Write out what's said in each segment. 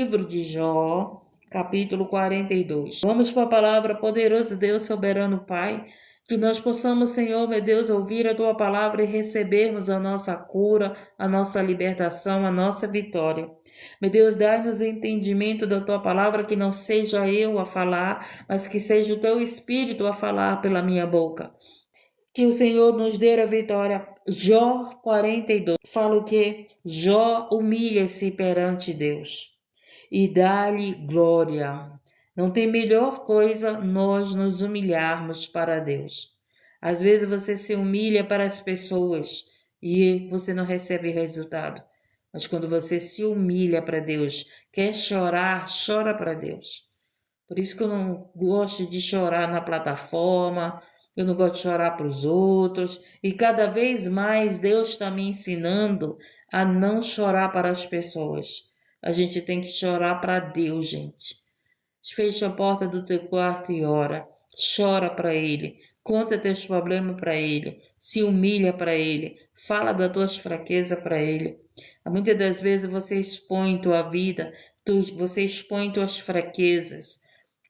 Livro de Jó, capítulo 42. Vamos para a palavra. Poderoso Deus, soberano Pai, que nós possamos, Senhor, meu Deus, ouvir a Tua palavra e recebermos a nossa cura, a nossa libertação, a nossa vitória. Meu Deus, dai-nos entendimento da Tua palavra, que não seja eu a falar, mas que seja o Teu Espírito a falar pela minha boca. Que o Senhor nos dê a vitória. Jó 42. Fala o que? Jó humilha-se perante Deus e dá-lhe glória. Não tem melhor coisa nós nos humilharmos para Deus. Às vezes você se humilha para as pessoas e você não recebe resultado. Mas quando você se humilha para Deus, quer chorar, chora para Deus. Por isso que eu não gosto de chorar na plataforma, eu não gosto de chorar para os outros. E cada vez mais Deus está me ensinando a não chorar para as pessoas. A gente tem que chorar para Deus, gente. Fecha a porta do teu quarto e ora. Chora para Ele. Conta teus problemas para Ele. Se humilha para Ele. Fala das tuas fraquezas para Ele. Muitas das vezes você expõe tua vida, você expõe tuas fraquezas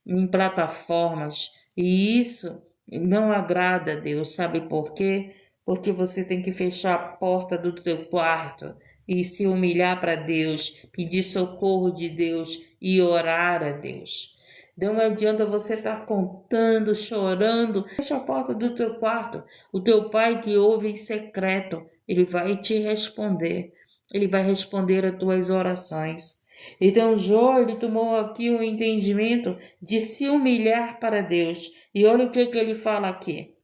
em plataformas. E isso não agrada a Deus. Sabe por quê? Porque você tem que fechar a porta do teu quarto e se humilhar para Deus, pedir socorro de Deus e orar a Deus. Não adianta você estar contando, chorando. Fecha a porta do teu quarto. O teu pai que ouve em secreto, ele vai te responder. Ele vai responder as tuas orações. Então Jó, ele tomou aqui o entendimento de se humilhar para Deus. E olha o que ele fala aqui.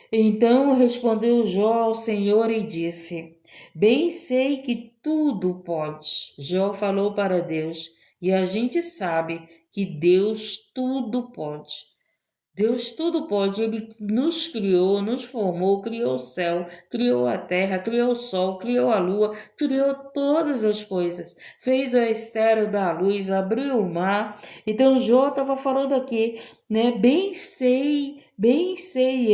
Então respondeu Jó ao Senhor e disse: Bem sei que tudo podes. Jó falou para Deus, e a gente sabe que Deus tudo pode. Deus tudo pode, Ele nos criou, nos formou, criou o céu, criou a terra, criou o sol, criou a lua, criou todas as coisas, fez o estéreo da luz, abriu o mar. Então Jó estava falando aqui, né? Bem sei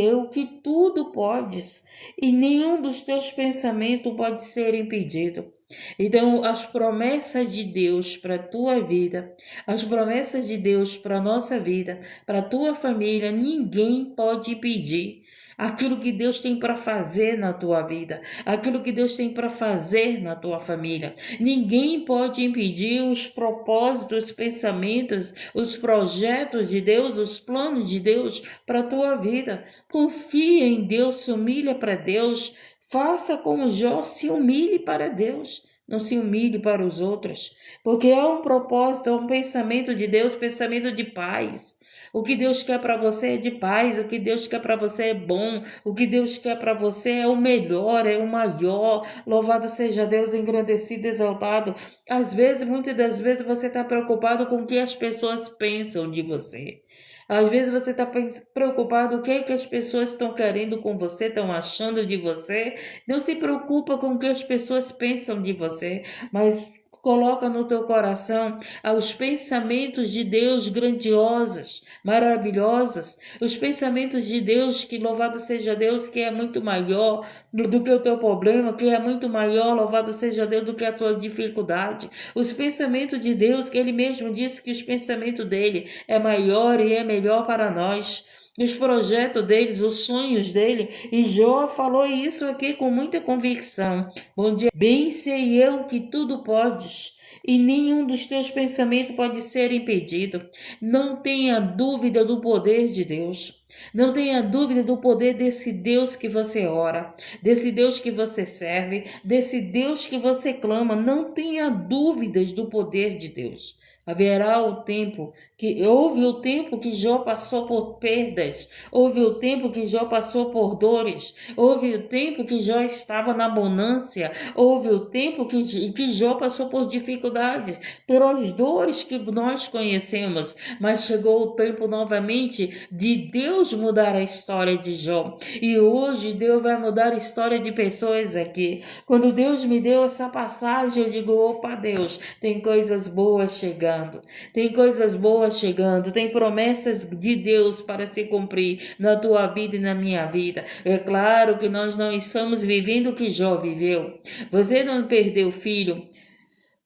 eu que tudo podes, e nenhum dos teus pensamentos pode ser impedido. Então, as promessas de Deus para a tua vida, as promessas de Deus para a nossa vida, para a tua família, ninguém pode impedir. Aquilo que Deus tem para fazer na tua vida, aquilo que Deus tem para fazer na tua família. Ninguém pode impedir os propósitos, os pensamentos, os projetos de Deus, os planos de Deus para a tua vida. Confia em Deus, se humilha para Deus. Faça como Jó, se humilhe para Deus, não se humilhe para os outros, porque é um propósito, é um pensamento de Deus, pensamento de paz. O que Deus quer para você é de paz, o que Deus quer para você é bom, o que Deus quer para você é o melhor, é o maior. Louvado seja Deus, engrandecido, exaltado. Às vezes, muitas das vezes, você está preocupado com o que as pessoas pensam de você. Às vezes você está preocupado com o que as pessoas estão querendo com você, estão achando de você. Não se preocupa com o que as pessoas pensam de você, mas coloca no teu coração os pensamentos de Deus grandiosos, maravilhosos, os pensamentos de Deus, que louvado seja Deus, que é muito maior do que o teu problema, que é muito maior, louvado seja Deus, do que a tua dificuldade. Os pensamentos de Deus, que Ele mesmo disse que os pensamentos dele é maior e é melhor para nós. Os projetos deles, os sonhos dele, e Jó falou isso aqui com muita convicção. Bom dia. Bem sei eu que tudo podes, e nenhum dos teus pensamentos pode ser impedido. Não tenha dúvida do poder de Deus. Não tenha dúvida do poder desse Deus que você ora, desse Deus que você serve, desse Deus que você clama. Não tenha dúvidas do poder de Deus. Haverá o tempo que houve o tempo que Jó passou por perdas, houve o tempo que Jó passou por dores, houve o tempo que Jó estava na bonância, houve o tempo que Jó passou por dificuldades, pelas dores que nós conhecemos, mas chegou o tempo novamente de Deus mudar a história de Jó. E hoje Deus vai mudar a história de pessoas aqui. Quando Deus me deu essa passagem, eu digo: opa, Deus, tem coisas boas chegando. Tem coisas boas chegando, tem promessas de Deus para se cumprir na tua vida e na minha vida. É claro que nós não estamos vivendo o que Jó viveu. Você não perdeu filho,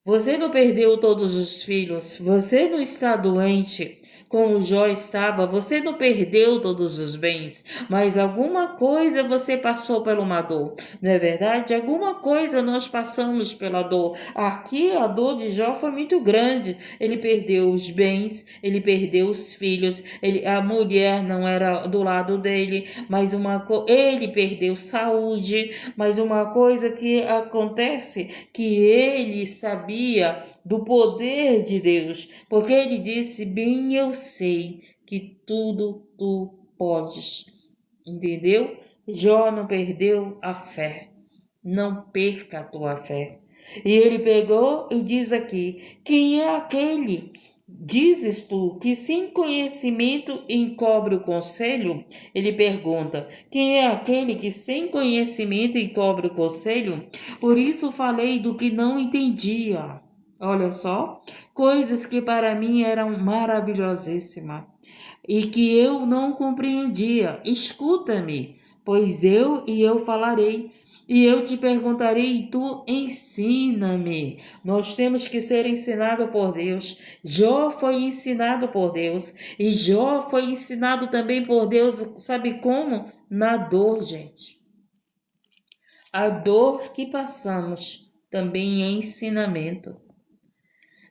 Você não perdeu todos os filhos, você não está doente como Jó estava, você não perdeu todos os bens, mas alguma coisa você passou por uma dor, não é verdade? Alguma coisa nós passamos pela dor. Aqui a dor de Jó foi muito grande. Ele perdeu os bens, ele perdeu os filhos, a mulher não era do lado dele, mas ele perdeu saúde, mas uma coisa que acontece que ele sabia do poder de Deus, porque ele disse: bem eu sei que tudo tu podes. Entendeu? Jó não perdeu a fé. Não perca a tua fé. E ele pegou e diz aqui: quem é aquele? Dizes tu que sem conhecimento encobre o conselho? Ele pergunta: quem é aquele que sem conhecimento encobre o conselho? Por isso falei do que não entendia. Olha só, coisas que para mim eram maravilhosíssimas e que eu não compreendia. Escuta-me, pois eu falarei. E eu te perguntarei, e tu ensina-me. Nós temos que ser ensinado por Deus. Jó foi ensinado por Deus. E Jó foi ensinado também por Deus. Sabe como? Na dor, gente. A dor que passamos também é ensinamento.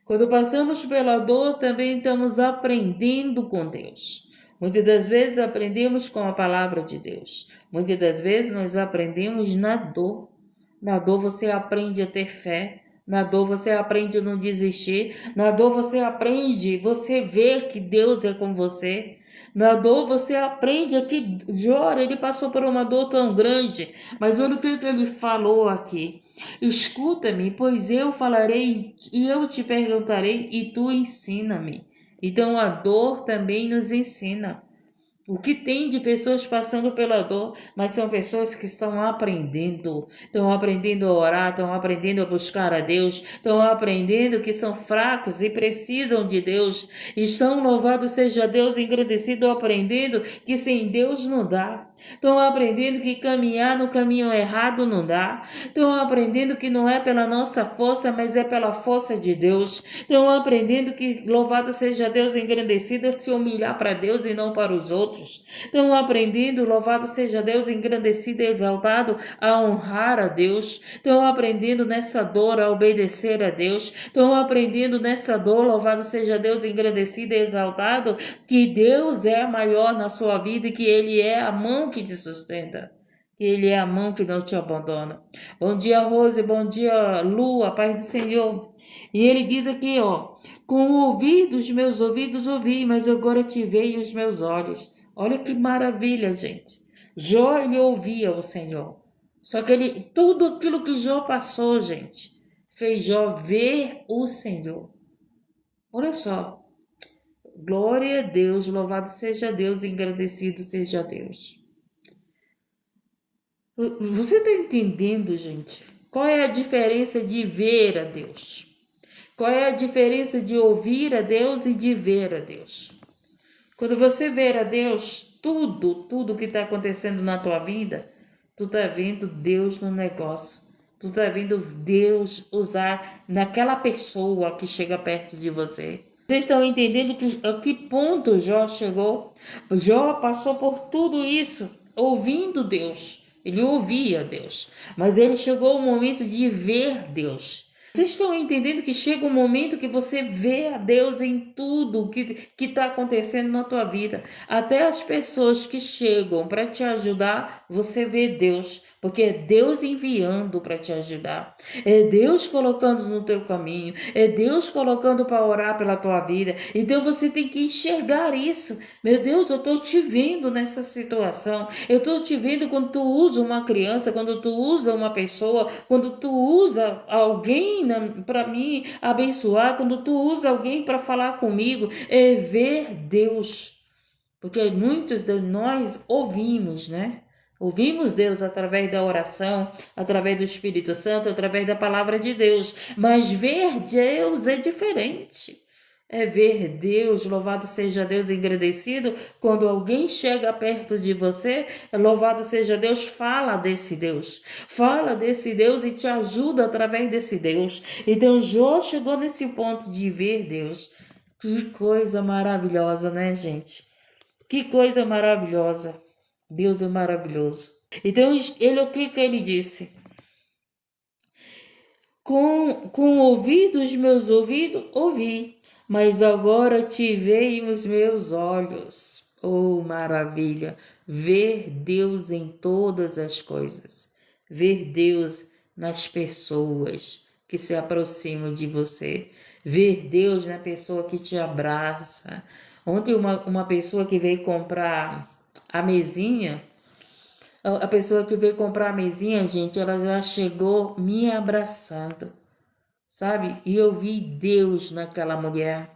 Quando passamos pela dor, também estamos aprendendo com Deus. Muitas das vezes aprendemos com a palavra de Deus. Muitas das vezes nós aprendemos na dor. Na dor você aprende a ter fé. Na dor você aprende a não desistir. Na dor você aprende, você vê que Deus é com você. Na dor você aprende que Jó, ele passou por uma dor tão grande. Mas olha o que ele falou aqui. Escuta-me, pois eu falarei e eu te perguntarei e tu ensina-me. Então a dor também nos ensina. O que tem de pessoas passando pela dor, mas são pessoas que estão aprendendo a orar, estão aprendendo a buscar a Deus, estão aprendendo que são fracos e precisam de Deus, estão, louvado seja Deus, engrandecido, aprendendo que sem Deus não dá, estão aprendendo que caminhar no caminho errado não dá, estão aprendendo que não é pela nossa força, mas é pela força de Deus, estão aprendendo que, louvado seja Deus, engrandecido, é se humilhar para Deus e não para os outros. Estão aprendendo, louvado seja Deus, engrandecido e exaltado, a honrar a Deus. Estão aprendendo nessa dor a obedecer a Deus. Estão aprendendo nessa dor, louvado seja Deus, engrandecido e exaltado, que Deus é maior na sua vida e que Ele é a mão que te sustenta. Que Ele é a mão que não te abandona. Bom dia, Rose, bom dia, Lu, a paz do Senhor. E ele diz aqui, ó: com o ouvir dos meus ouvidos ouvi, mas agora te veio os meus olhos. Olha que maravilha, gente. Jó, ele ouvia o Senhor. Só que tudo aquilo que Jó passou, gente, fez Jó ver o Senhor. Olha só. Glória a Deus, louvado seja Deus, engrandecido seja Deus. Você está entendendo, gente? Qual é a diferença de ver a Deus? Qual é a diferença de ouvir a Deus e de ver a Deus? Quando você ver a Deus, tudo que está acontecendo na tua vida, tu está vendo Deus no negócio. Tu está vendo Deus usar naquela pessoa que chega perto de você. Vocês estão entendendo a que ponto Jó chegou? Jó passou por tudo isso, ouvindo Deus. Ele ouvia Deus, mas ele chegou o momento de ver Deus. Vocês estão entendendo que chega um momento que você vê a Deus em tudo que está acontecendo na tua vida. Até as pessoas que chegam para te ajudar, você vê Deus. Porque é Deus enviando para te ajudar. É Deus colocando no teu caminho. É Deus colocando para orar pela tua vida. Então você tem que enxergar isso. Meu Deus, eu estou te vendo nessa situação. Eu estou te vendo quando tu usa uma criança, quando tu usa uma pessoa, quando tu usa alguém para me abençoar, quando tu usa alguém para falar comigo. É ver Deus. Porque muitos de nós ouvimos, né? Ouvimos Deus através da oração, através do Espírito Santo, através da palavra de Deus. Mas ver Deus é diferente. é ver Deus, louvado seja Deus, engrandecido. Quando alguém chega perto de você, louvado seja Deus, fala desse Deus e te ajuda através desse Deus. Então Jó chegou nesse ponto de ver Deus. Que coisa maravilhosa, né, gente? Que coisa maravilhosa. Deus é maravilhoso. Então, o que ele disse? Com ouvidos meus ouvidos, ouvi, mas agora te veem os meus olhos. Oh, maravilha! Ver Deus em todas as coisas. Ver Deus nas pessoas que se aproximam de você. Ver Deus na pessoa que te abraça. Ontem uma pessoa que veio comprar a mesinha, a pessoa que veio comprar a mesinha, gente, ela já chegou me abraçando, sabe? E eu vi Deus naquela mulher.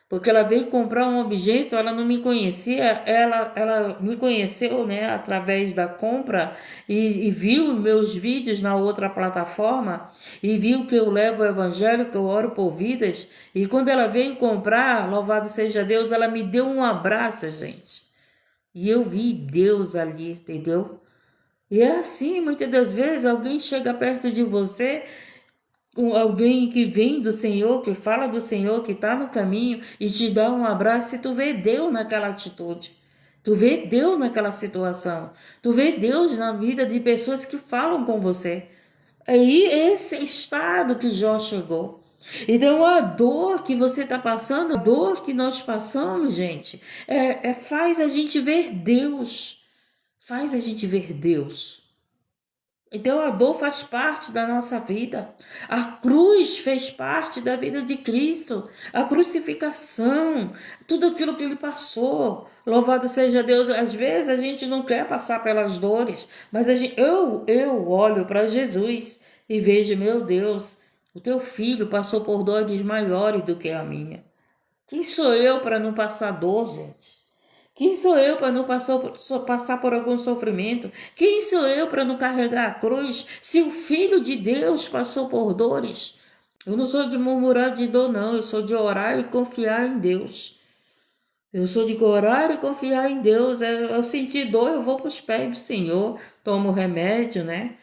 Porque ela veio comprar um objeto, ela não me conhecia, ela me conheceu, né, através da compra e viu meus vídeos na outra plataforma e viu que eu levo o evangelho, que eu oro por vidas. E quando ela veio comprar, louvado seja Deus, ela me deu um abraço, gente. E eu vi Deus ali, entendeu? E é assim, muitas das vezes alguém chega perto de você, com alguém que vem do Senhor, que fala do Senhor, que está no caminho e te dá um abraço e tu vê Deus naquela atitude. Tu vê Deus naquela situação. Tu vê Deus na vida de pessoas que falam com você. Aí esse estado que Jó chegou. Então a dor que você está passando, a dor que nós passamos, gente, faz a gente ver Deus. Faz a gente ver Deus. Então a dor faz parte da nossa vida. A cruz fez parte da vida de Cristo. A crucificação, tudo aquilo que ele passou. Louvado seja Deus. Às vezes a gente não quer passar pelas dores, mas eu olho para Jesus e vejo, meu Deus, o teu filho passou por dores maiores do que a minha. Quem sou eu para não passar dor, gente? Quem sou eu para não passar por algum sofrimento? Quem sou eu para não carregar a cruz? Se o Filho de Deus passou por dores, eu não sou de murmurar de dor, não. Eu sou de orar e confiar em Deus. Eu sou de orar e confiar em Deus. Eu senti dor, eu vou para os pés do Senhor, tomo remédio, né?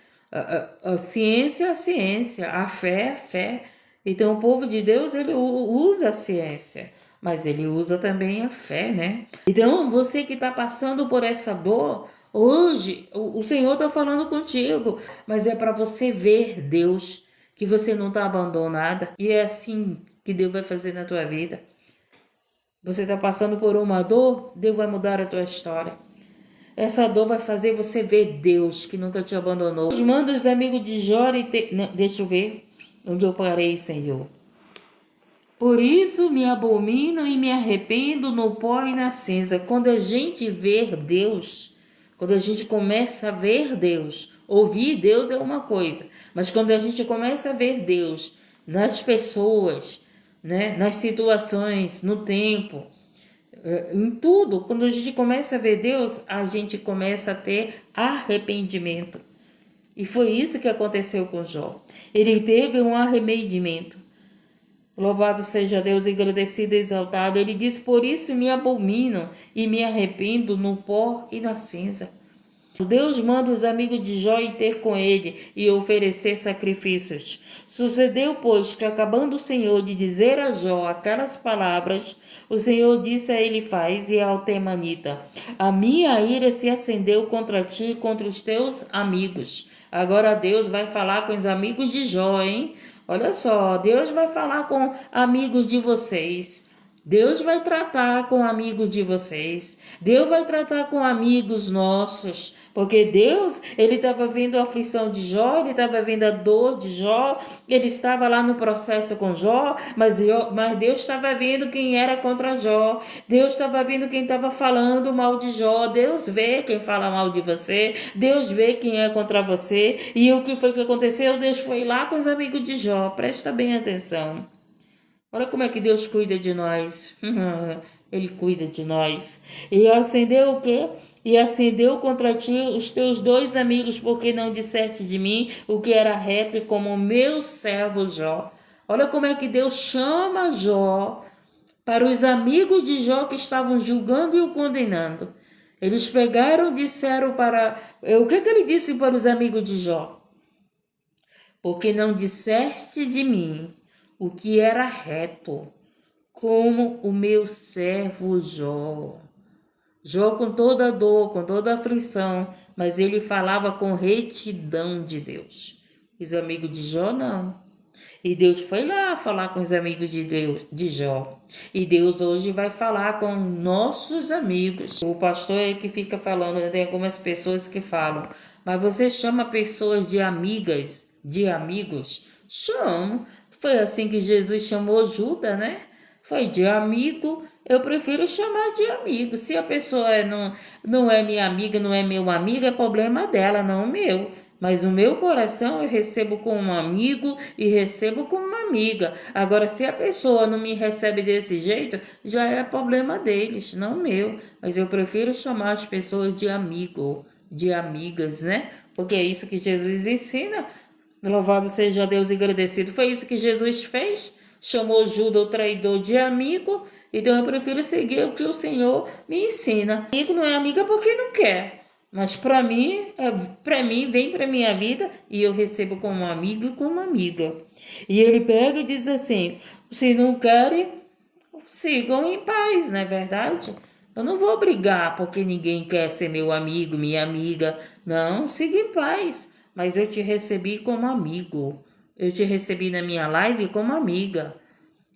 A ciência é a ciência, a fé é a fé. Então o povo de Deus, ele usa a ciência, mas ele usa também a fé, né? Então você que está passando por essa dor, hoje o Senhor está falando contigo, mas é para você ver Deus, que você não está abandonada, e é assim que Deus vai fazer na tua vida. Você está passando por uma dor, Deus vai mudar a tua história. Essa dor vai fazer você ver Deus, que nunca te abandonou. Manda os amigos de Jó deixa eu ver onde eu parei, Senhor. Por isso me abomino e me arrependo no pó e na cinza. Quando a gente vê Deus, quando a gente começa a ver Deus, ouvir Deus é uma coisa, mas quando a gente começa a ver Deus nas pessoas, né, nas situações, no tempo, em tudo, quando a gente começa a ver Deus, a gente começa a ter arrependimento. E foi isso que aconteceu com Jó. Ele teve um arrependimento. Louvado seja Deus, engrandecido e exaltado. Ele diz, por isso me abomino e me arrependo no pó e na cinza. Deus manda os amigos de Jó ir ter com ele e oferecer sacrifícios. Sucedeu, pois, que acabando o Senhor de dizer a Jó aquelas palavras, o Senhor disse a Elifaz e ao Temanita, a minha ira se acendeu contra ti e contra os teus amigos. Agora Deus vai falar com os amigos de Jó, hein? Olha só, Deus vai falar com amigos de vocês. Deus vai tratar com amigos de vocês. Deus vai tratar com amigos nossos. Porque Deus, ele estava vendo a aflição de Jó, ele estava vendo a dor de Jó, ele estava lá no processo com Jó, mas Deus estava vendo quem era contra Jó. Deus estava vendo quem estava falando mal de Jó. Deus vê quem fala mal de você. Deus vê quem é contra você. E o que foi que aconteceu? Deus foi lá com os amigos de Jó. Presta bem atenção. Olha como é que Deus cuida de nós. Ele cuida de nós. E acendeu o quê? E acendeu contra ti os teus dois amigos, porque não disseste de mim o que era reto e como meu servo Jó. Olha como é que Deus chama Jó para os amigos de Jó que estavam julgando e o condenando. Eles pegaram e disseram para... O que ele disse para os amigos de Jó? Porque não disseste de mim o que era reto, como o meu servo Jó. Jó com toda a dor, com toda a aflição, mas ele falava com retidão de Deus. Os amigos de Jó não. E Deus foi lá falar com os amigos de Deus, de Jó. E Deus hoje vai falar com nossos amigos. O pastor é que fica falando, tem algumas pessoas que falam, mas você chama pessoas de amigas, de amigos? Chamo. Foi assim que Jesus chamou Judas, né? Foi de amigo, eu prefiro chamar de amigo. Se a pessoa não é minha amiga, não é meu amigo, é problema dela, não o meu. Mas o meu coração eu recebo como um amigo e recebo como uma amiga. Agora, se a pessoa não me recebe desse jeito, já é problema deles, não meu. Mas eu prefiro chamar as pessoas de amigo, de amigas, né? Porque é isso que Jesus ensina. Louvado seja Deus e agradecido. Foi isso que Jesus fez. Chamou Judas, o traidor, de amigo. Então eu prefiro seguir o que o Senhor me ensina. Amigo não é amiga porque não quer. Mas para mim, vem para minha vida e eu recebo como amigo e como amiga. E ele pega e diz assim: se não querem, sigam em paz, não é verdade? Eu não vou brigar porque ninguém quer ser meu amigo, minha amiga. Não, siga em paz. Mas eu te recebi como amigo. Eu te recebi na minha live como amiga.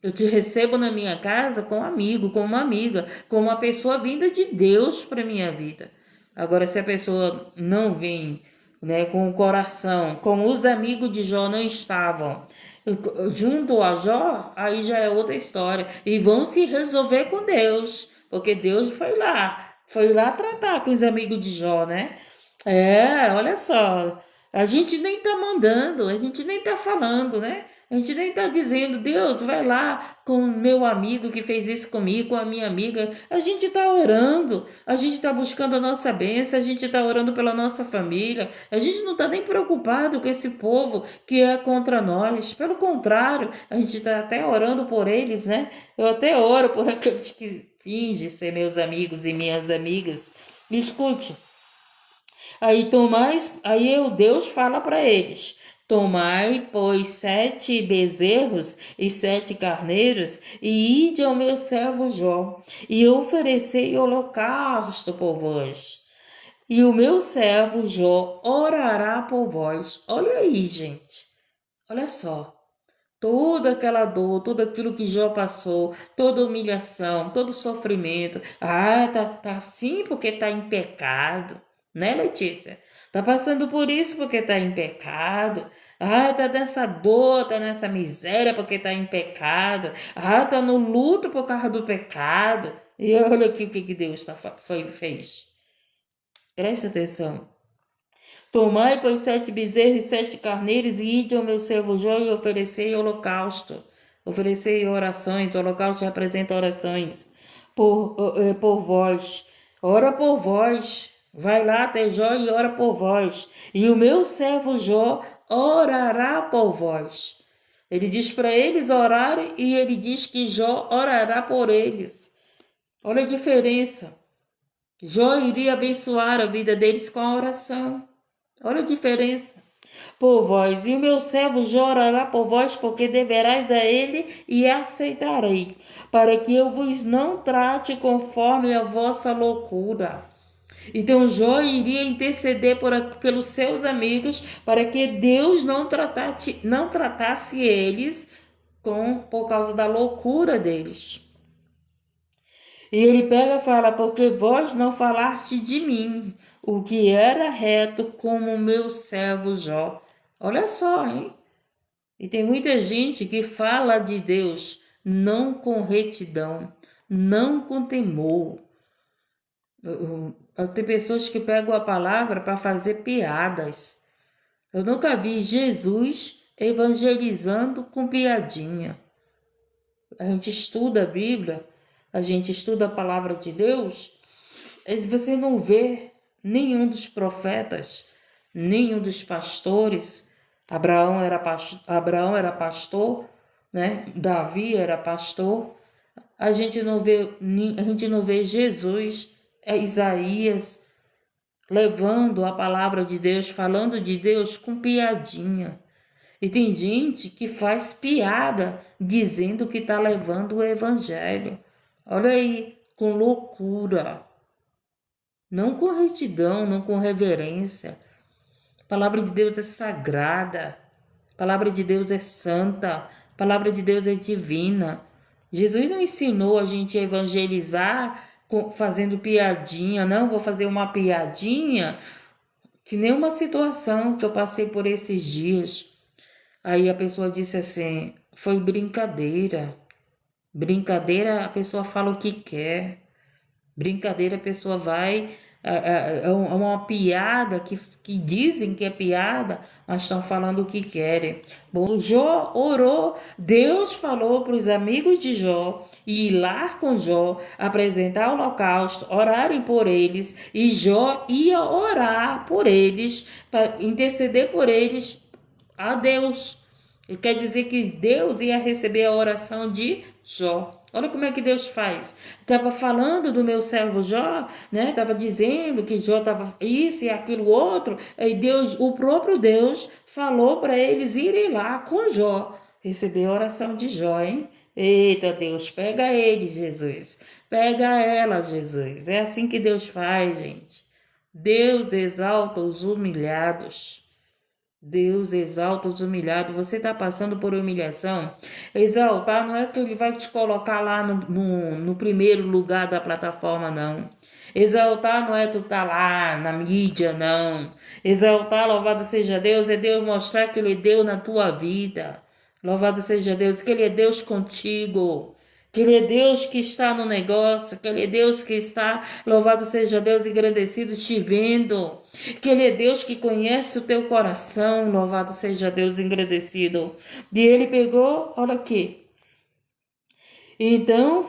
Eu te recebo na minha casa como amigo, como uma amiga, como uma pessoa vinda de Deus para minha vida. Agora, se a pessoa não vem, né, com o coração, como os amigos de Jó não estavam, junto a Jó, aí já é outra história. E vão se resolver com Deus, porque Deus foi lá tratar com os amigos de Jó, né? Olha só, a gente nem tá mandando, a gente nem tá falando, né? A gente nem tá dizendo, Deus, vai lá com o meu amigo que fez isso comigo, com a minha amiga. A gente tá orando, a gente tá buscando a nossa bênção, a gente tá orando pela nossa família. A gente não tá nem preocupado com esse povo que é contra nós. Pelo contrário, a gente tá até orando por eles, né? Eu até oro por aqueles que fingem ser meus amigos e minhas amigas. Escute. Deus fala para eles: tomai, pois, 7 bezerros e 7 carneiros, e ide ao meu servo Jó, e oferecei holocausto por vós. E o meu servo Jó orará por vós. Olha aí, gente. Olha só. Toda aquela dor, tudo aquilo que Jó passou, toda humilhação, todo sofrimento. Tá assim porque tá em pecado, né, Letícia? Tá passando por isso porque tá em pecado. Tá nessa dor, tá nessa miséria porque tá em pecado. Tá no luto por causa do pecado. E olha aqui o que Deus fez. Presta atenção. Tomai, pois, 7 bezerros e 7 carneiros, e ide ao meu servo Jó e oferecei holocausto. Oferecei orações, holocausto representa orações por vós. Ora por vós. Vai lá até Jó e ora por vós. E o meu servo Jó orará por vós. Ele diz para eles orarem e ele diz que Jó orará por eles. Olha a diferença. Jó iria abençoar a vida deles com a oração. Olha a diferença. Por vós, e o meu servo Jó orará por vós, porque deverás a ele e aceitarei, para que eu vos não trate conforme a vossa loucura. Então Jó iria interceder pelos seus amigos, para que Deus não tratasse eles por causa da loucura deles. E ele pega e fala: porque vós não falaste de mim, o que era reto, como o meu servo Jó. Olha só, hein? E tem muita gente que fala de Deus não com retidão, não com temor. Tem pessoas que pegam a palavra para fazer piadas. Eu nunca vi Jesus evangelizando com piadinha. A gente estuda a Bíblia, a gente estuda a palavra de Deus, e você não vê nenhum dos profetas, nenhum dos pastores. Abraão era pastor, né? Davi era pastor. A gente não vê Jesus, Isaías, levando a palavra de Deus, falando de Deus com piadinha. E tem gente que faz piada dizendo que está levando o evangelho. Olha aí, com loucura. Não com retidão, não com reverência. A palavra de Deus é sagrada. A palavra de Deus é santa. A palavra de Deus é divina. Jesus não ensinou a gente a evangelizar fazendo piadinha. Não, vou fazer uma piadinha. Que nem uma situação que eu passei por esses dias. Aí a pessoa disse assim, foi brincadeira. Brincadeira, a pessoa fala o que quer. Brincadeira, a pessoa vai... É uma piada que dizem que é piada, mas estão falando o que querem. Bom, Jó orou, Deus falou para os amigos de Jó ir lá com Jó, apresentar o holocausto, orarem por eles, e Jó ia orar por eles, para interceder por eles a Deus. E quer dizer que Deus ia receber a oração de Jó. Olha como é que Deus faz. Estava falando do meu servo Jó, né? Estava dizendo que Jó estava isso e aquilo outro. E Deus, o próprio Deus, falou para eles irem lá com Jó. Receber a oração de Jó, hein? Eita Deus, pega ele, Jesus. Pega ela, Jesus. É assim que Deus faz, gente. Deus exalta os humilhados. Deus exalta os humilhados. Você está passando por humilhação? Exaltar não é que ele vai te colocar lá no primeiro lugar da plataforma, não. Exaltar não é tu estar lá na mídia, não. Exaltar, louvado seja Deus, é Deus mostrar que Ele deu na tua vida. Louvado seja Deus, que Ele é Deus contigo. Que Ele é Deus que está no negócio, que Ele é Deus que está, louvado seja Deus, engrandecido, te vendo. Que Ele é Deus que conhece o teu coração, louvado seja Deus, engrandecido. E Ele pegou, olha aqui. Então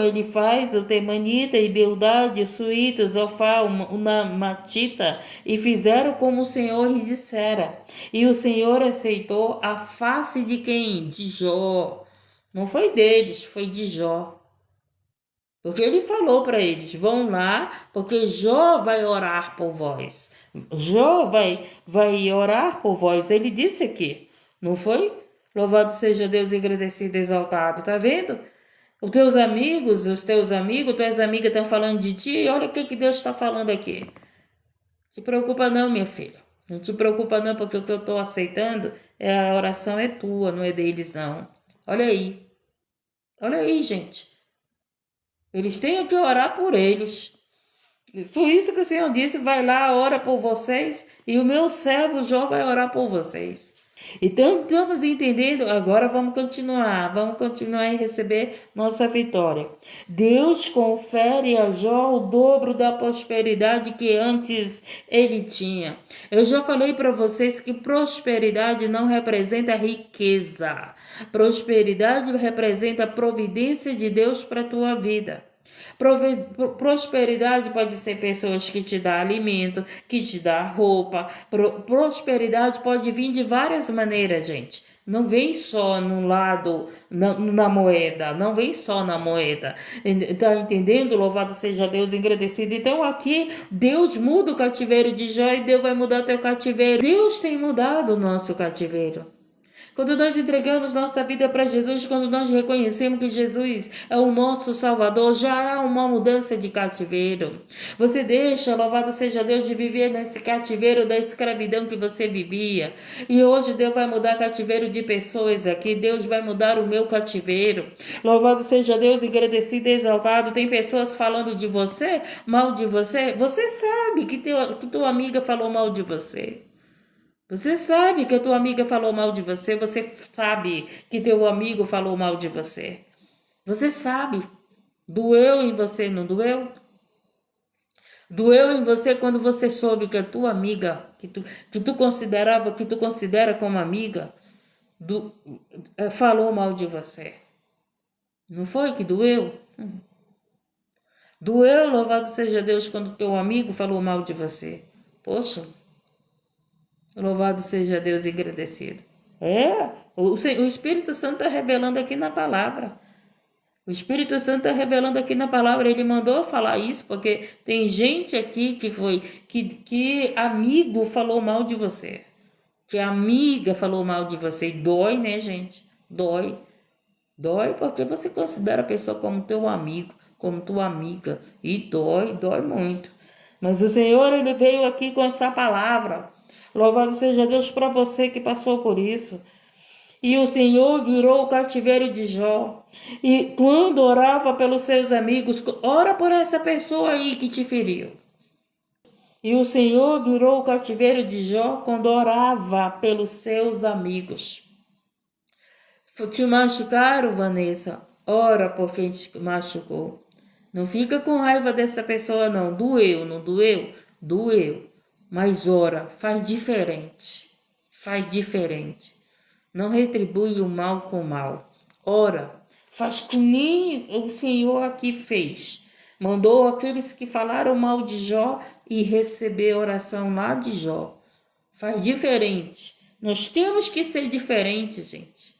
ele faz o Temanita, e Bildade, o Suíta, o Zofá, o Namatita, e fizeram como o Senhor lhe dissera. E o Senhor aceitou a face de quem? De Jó. Não foi deles, foi de Jó. Porque ele falou para eles, vão lá, porque Jó vai orar por vós. Jó vai orar por vós. Ele disse aqui, não foi? Louvado seja Deus, agradecido, exaltado. Tá vendo? Os teus amigos, tuas amigas estão falando de ti. E olha o que Deus está falando aqui. Se preocupa não, minha filha. Não te preocupa não, porque o que eu estou aceitando, a oração é tua, não é deles não. Olha aí. Olha aí, gente. Eles têm que orar por eles. Foi isso que o Senhor disse, vai lá, ora por vocês, e o meu servo Jó vai orar por vocês. Então, estamos entendendo, agora vamos continuar e receber nossa vitória. Deus confere a Jó o dobro da prosperidade que antes ele tinha. Eu já falei para vocês que prosperidade não representa riqueza. Prosperidade representa a providência de Deus para a tua vida. Prosperidade pode ser pessoas que te dão alimento, que te dão roupa. Prosperidade pode vir de várias maneiras, gente. Não vem só no lado, na moeda, não vem só na moeda. Tá entendendo? Louvado seja Deus, agradecido. Então aqui Deus muda o cativeiro de Jó e Deus vai mudar teu cativeiro. Deus tem mudado o nosso cativeiro. Quando nós entregamos nossa vida para Jesus, quando nós reconhecemos que Jesus é o nosso Salvador, já há uma mudança de cativeiro. Você deixa, louvado seja Deus, de viver nesse cativeiro da escravidão que você vivia. E hoje Deus vai mudar cativeiro de pessoas aqui. Deus vai mudar o meu cativeiro. Louvado seja Deus, agradecido e exaltado. Tem pessoas falando de você, mal de você. Você sabe que tua amiga falou mal de você. Você sabe que a tua amiga falou mal de você, você sabe que teu amigo falou mal de você. Você sabe. Doeu em você, não doeu? Doeu em você quando você soube que a tua amiga, que tu considera como amiga, falou mal de você. Não foi que doeu? Doeu, louvado seja Deus, quando teu amigo falou mal de você. Poxa. Louvado seja Deus e agradecido. O Espírito Santo está revelando aqui na palavra. O Espírito Santo está revelando aqui na palavra, ele mandou falar isso, porque tem gente aqui que amigo falou mal de você, que amiga falou mal de você, e dói, né, gente? Dói. Dói porque você considera a pessoa como teu amigo, como tua amiga, e dói muito. Mas o Senhor, ele veio aqui com essa palavra. Louvado seja Deus para você que passou por isso. E o Senhor virou o cativeiro de Jó. E quando orava pelos seus amigos, ora por essa pessoa aí que te feriu. E o Senhor virou o cativeiro de Jó quando orava pelos seus amigos. Te machucaram, Vanessa? Ora por quem te machucou. Não fica com raiva dessa pessoa, não. Doeu, não doeu? Doeu. Mas ora, faz diferente. Faz diferente. Não retribui o mal com o mal. Ora, faz como nem o Senhor aqui fez. Mandou aqueles que falaram mal de Jó e receber oração lá de Jó. Faz diferente. Nós temos que ser diferentes, gente.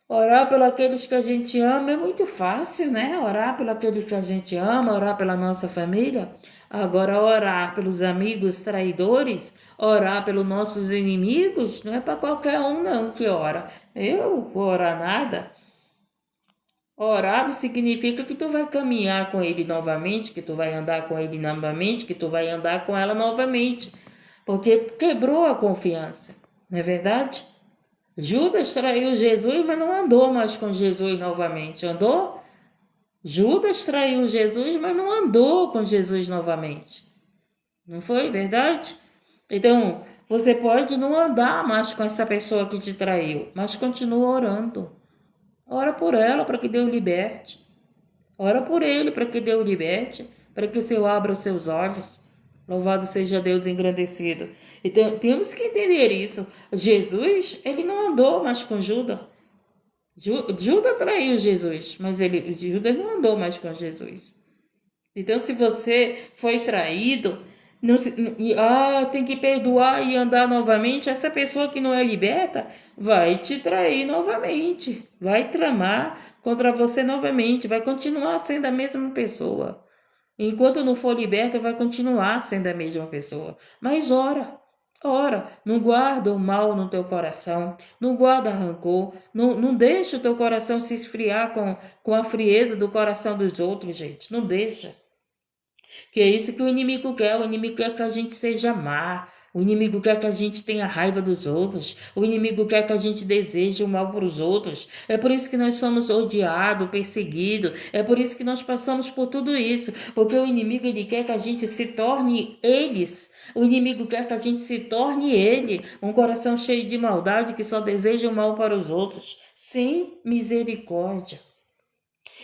Orar pelos aqueles que a gente ama é muito fácil, né? Orar pelos aqueles que a gente ama, orar pela nossa família. Agora, orar pelos amigos traidores, orar pelos nossos inimigos, não é para qualquer um não que ora. Eu vou orar nada. Orar não significa que tu vai caminhar com ele novamente, que tu vai andar com ele novamente, que tu vai andar com ela novamente. Porque quebrou a confiança, não é verdade? Judas traiu Jesus, mas não andou mais com Jesus novamente. Andou? Judas traiu Jesus, mas não andou com Jesus novamente. Não foi verdade? Então, você pode não andar mais com essa pessoa que te traiu, mas continua orando. Ora por ela para que Deus liberte. Ora por ele para que Deus liberte, para que o Senhor abra os seus olhos. Louvado seja Deus engrandecido. Então, temos que entender isso. Jesus, ele não andou mais com Judas. Judas traiu Jesus, mas Judas não andou mais com Jesus. Então, se você foi traído, tem que perdoar e andar novamente, essa pessoa que não é liberta vai te trair novamente, vai tramar contra você novamente, vai continuar sendo a mesma pessoa. Enquanto não for liberta, vai continuar sendo a mesma pessoa. Mas ora, não guarda o mal no teu coração, não guarda rancor, não deixa o teu coração se esfriar com a frieza do coração dos outros, gente, não deixa. Que é isso que o inimigo quer. O inimigo quer que a gente seja má. O inimigo quer que a gente tenha raiva dos outros. O inimigo quer que a gente deseje o mal para os outros. É por isso que nós somos odiados, perseguidos. É por isso que nós passamos por tudo isso. Porque o inimigo, ele quer que a gente se torne eles. O inimigo quer que a gente se torne ele. Um coração cheio de maldade que só deseja o mal para os outros. Sem misericórdia.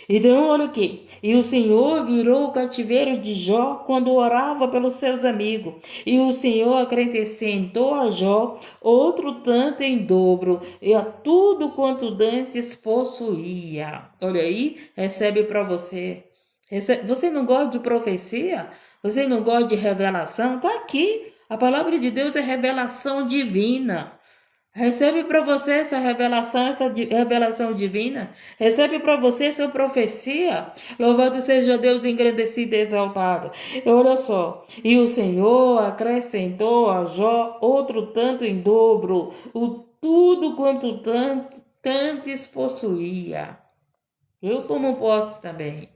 Então, olha aqui. E o Senhor virou o cativeiro de Jó quando orava pelos seus amigos. E o Senhor acrescentou a Jó outro tanto em dobro, e a tudo quanto dantes possuía. Olha aí, recebe para você. Você não gosta de profecia? Você não gosta de revelação? Está aqui. A palavra de Deus é revelação divina. Recebe para você essa revelação divina. Recebe para você essa profecia. Louvado seja Deus engrandecido e exaltado. Olha só. E o Senhor acrescentou a Jó outro tanto em dobro, o tudo quanto tantos possuía. Eu tomo posse também.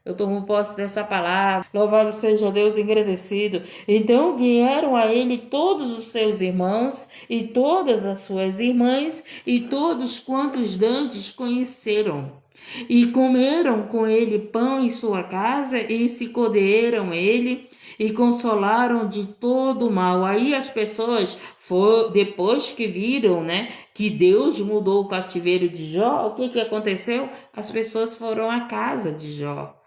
Eu tomo posse dessa palavra. Louvado seja Deus engrandecido. Então vieram a ele todos os seus irmãos e todas as suas irmãs e todos quantos dantes conheceram. E comeram com ele pão em sua casa e se codearam ele e consolaram de todo o mal. Aí as pessoas, depois que viram, né, que Deus mudou o cativeiro de Jó, o que aconteceu? As pessoas foram à casa de Jó.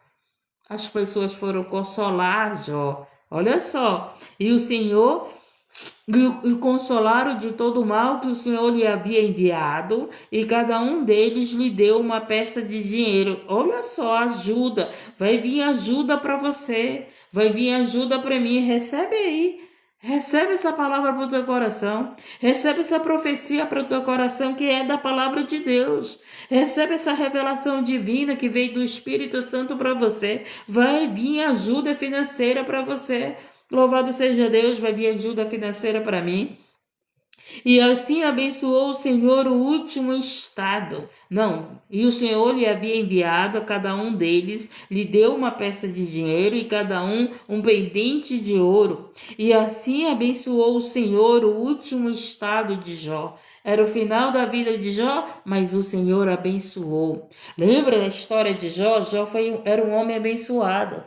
As pessoas foram consolar Jó. Olha só. E o Senhor e consolaram de todo o mal que o Senhor lhe havia enviado, e cada um deles lhe deu uma peça de dinheiro. Olha só, ajuda. Vai vir ajuda para você. Vai vir ajuda para mim. Recebe aí. Recebe essa palavra para o teu coração. Recebe essa profecia para o teu coração que é da palavra de Deus. Recebe essa revelação divina que veio do Espírito Santo para você. Vai vir ajuda financeira para você. Louvado seja Deus, vai vir ajuda financeira para mim. E assim abençoou o Senhor o último estado. Não, e o Senhor lhe havia enviado a cada um deles, lhe deu uma peça de dinheiro e cada um pendente de ouro. E assim abençoou o Senhor o último estado de Jó. Era o final da vida de Jó, mas o Senhor abençoou. Lembra da história de Jó? Era um homem abençoado.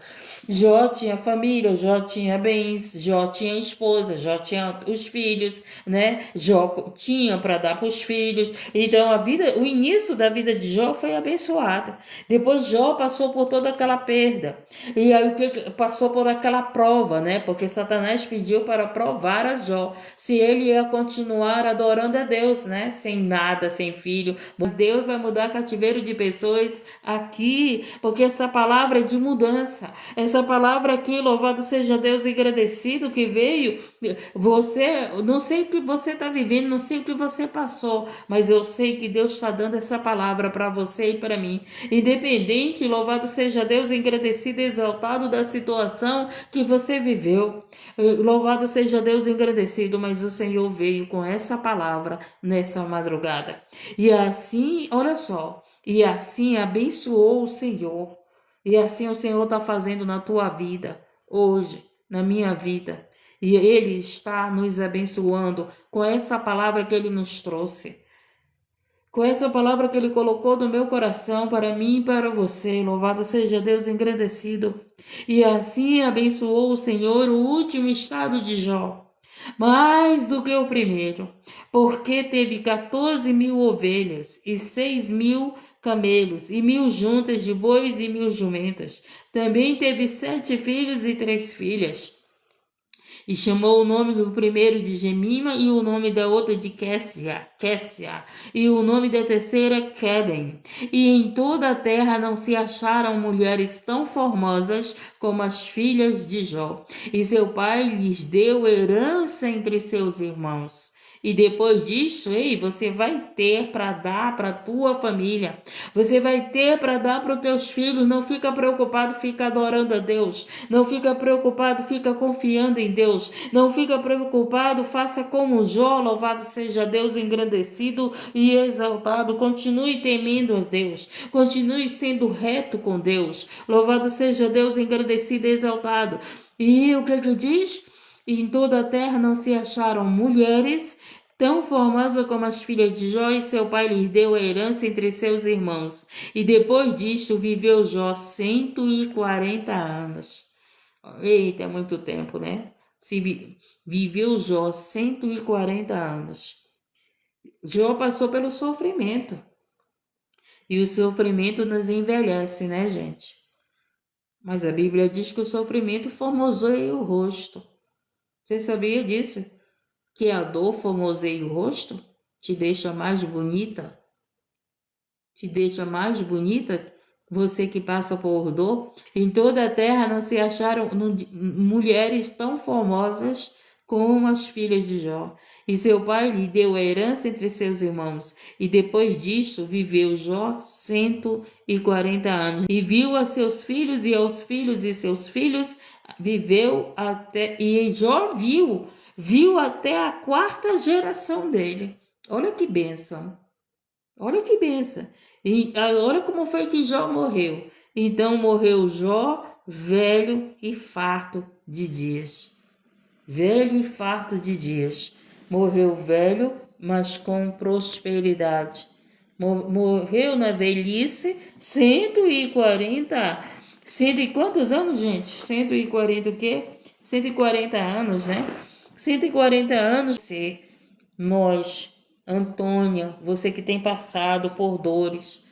Jó tinha família, Jó tinha bens, Jó tinha esposa, Jó tinha os filhos, né? Jó tinha para dar para os filhos. Então o início da vida de Jó foi abençoada. Depois Jó passou por toda aquela perda. E aí passou por aquela prova, né? Porque Satanás pediu para provar a Jó se ele ia continuar adorando a Deus, né? Sem nada, sem filho. Deus vai mudar cativeiro de pessoas aqui, porque essa palavra é de mudança. Essa palavra aqui, louvado seja Deus, agradecido que veio. Você, não sei o que você está vivendo, não sei o que você passou, mas eu sei que Deus está dando essa palavra para você e para mim. Independente, louvado seja Deus, agradecido e exaltado da situação que você viveu. Louvado seja Deus, agradecido, mas o Senhor veio com essa palavra nessa madrugada. E assim, olha só, e assim abençoou o Senhor. E assim o Senhor está fazendo na tua vida, hoje, na minha vida. E Ele está nos abençoando com essa palavra que Ele nos trouxe. Com essa palavra que Ele colocou no meu coração, para mim e para você. Louvado seja Deus, engrandecido. E assim abençoou o Senhor o último estado de Jó, mais do que o primeiro, porque teve 14.000 ovelhas e 6.000 camelos, e 1.000 juntas de bois e 1.000 jumentas. Também teve 7 filhos e 3 filhas. E chamou o nome do primeiro de Gemima, e o nome da outra de Quessia, e o nome da terceira Queden. E em toda a terra não se acharam mulheres tão formosas como as filhas de Jó. E seu pai lhes deu herança entre seus irmãos. E depois disso, você vai ter para dar para a tua família. Você vai ter para dar para os teus filhos. Não fica preocupado, fica adorando a Deus. Não fica preocupado, fica confiando em Deus. Não fica preocupado, faça como Jó, louvado seja Deus, engrandecido e exaltado. Continue temendo a Deus. Continue sendo reto com Deus. Louvado seja Deus, engrandecido e exaltado. E o que diz? E em toda a terra não se acharam mulheres tão formosas como as filhas de Jó, e seu pai lhes deu a herança entre seus irmãos. E depois disto viveu Jó 140 anos. Eita, é muito tempo, né? Viveu Jó 140 anos. Jó passou pelo sofrimento. E o sofrimento nos envelhece, né, gente? Mas a Bíblia diz que o sofrimento formoseia o rosto. Você sabia disso? Que a dor formoseia o rosto? Te deixa mais bonita? Te deixa mais bonita? Você que passa por dor? Em toda a terra não se acharam mulheres tão formosas como as filhas de Jó. E seu pai lhe deu a herança entre seus irmãos. E depois disto viveu Jó 140 anos. E viu a seus filhos e aos filhos de seus filhos, viveu até... E Jó viu até a 4ª geração dele. Olha que bênção. Olha que bênção. E olha como foi que Jó morreu. Então morreu Jó velho e farto de dias. Velho e farto de dias. Morreu velho, mas com prosperidade. Morreu na velhice, 140. E quantos anos, gente? 140 o quê? 140 anos, né? 140 anos. Nós, Antônia, você que tem passado por dores.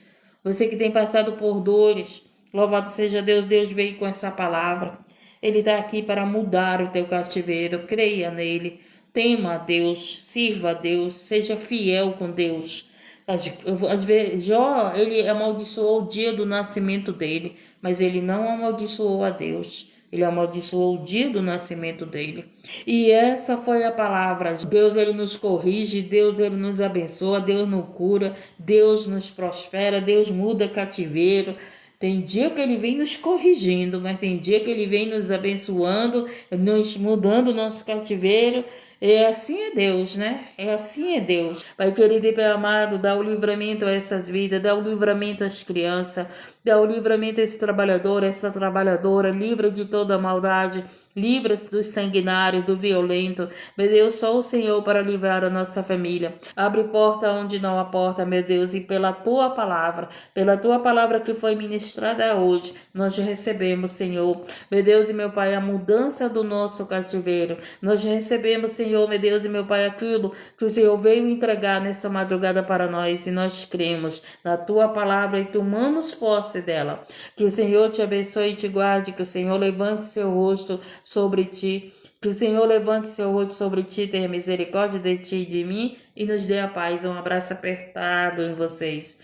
Você que tem passado por dores. Louvado seja Deus, Deus veio com essa palavra. Ele está aqui para mudar o teu cativeiro. Creia nele. Tema a Deus, sirva a Deus, seja fiel com Deus. Às vezes, ele amaldiçoou o dia do nascimento dele, mas ele não amaldiçoou a Deus. Ele amaldiçoou o dia do nascimento dele. E essa foi a palavra. Deus, ele nos corrige, Deus, ele nos abençoa, Deus nos cura, Deus nos prospera, Deus muda cativeiro. Tem dia que ele vem nos corrigindo, mas tem dia que ele vem nos abençoando, nos mudando o nosso cativeiro. É assim é Deus, né? É assim é Deus. Pai querido e Pai amado, dá o livramento a essas vidas, dá o livramento às crianças, dá o livramento a esse trabalhador, a essa trabalhadora, livra de toda a maldade, livra dos sanguinários, do violento. Meu Deus, só o Senhor para livrar a nossa família. Abre porta onde não há porta, meu Deus, e pela tua palavra que foi ministrada hoje, nós recebemos, Senhor, meu Deus e meu Pai, a mudança do nosso cativeiro. Nós recebemos, Senhor, meu Deus e meu Pai, aquilo que o Senhor veio entregar nessa madrugada para nós, e nós cremos na tua palavra e tomamos posse dela. Que o Senhor te abençoe e te guarde, que o Senhor levante seu rosto sobre ti, que o Senhor levante seu rosto sobre ti, tenha misericórdia de ti e de mim e nos dê a paz. Um abraço apertado em vocês.